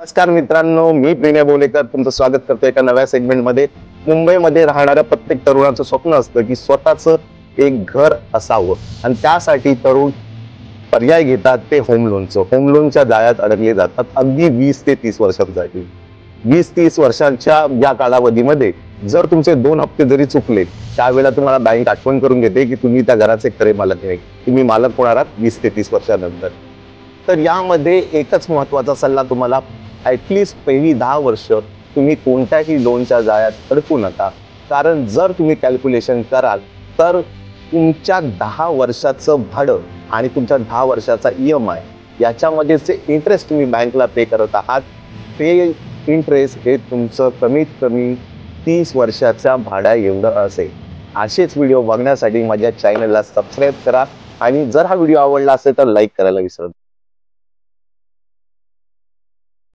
नमस्कार मित्रांनो, मी प्रिन्या बोलेकर तुमचं स्वागत करतो एका नव्या सेगमेंटमध्ये। मुंबईमध्ये राहणाऱ्या प्रत्येक तरुणाचं स्वप्न असतं की स्वतःचं एक घर असावं आणि त्यासाठी तरुण पर्याय घेतात ते होम लोनचं। होम लोनच्या जाळ्यात अडकले जातात अगदी 20 ते 30 वर्षांसाठी। 20-30 वर्षांच्या या कालावधीमध्ये जर तुमचे 2 हप्ते जरी चुकले त्यावेळेला तुम्हाला बँक आठवण करून घेते की तुम्ही त्या घराचे खरे मालक नाही, तुम्ही मालक होणार आहात 20 ते 30 वर्षानंतर। तर यामध्ये एकच महत्त्वाचा सल्ला तुम्हाला, ॲटलिस्ट पहिली 10 वर्ष तुम्ही कोणत्याही लोनच्या जाळ्यात अडकू नका। कारण जर तुम्ही कॅल्क्युलेशन कराल तर तुमच्या 10 वर्षाचं भाडं आणि तुमच्या 10 वर्षाचा EMI याच्यामध्ये जे इंटरेस्ट तुम्ही बँकला पे करत आहात ते इंटरेस्ट हे तुमचं कमीत कमी 30 वर्षाच्या भाड्या एवढं असेल। असेच व्हिडिओ बघण्यासाठी माझ्या चॅनलला सबस्क्राईब करा आणि जर हा व्हिडिओ आवडला असेल तर लाईक करायला विसरू नका।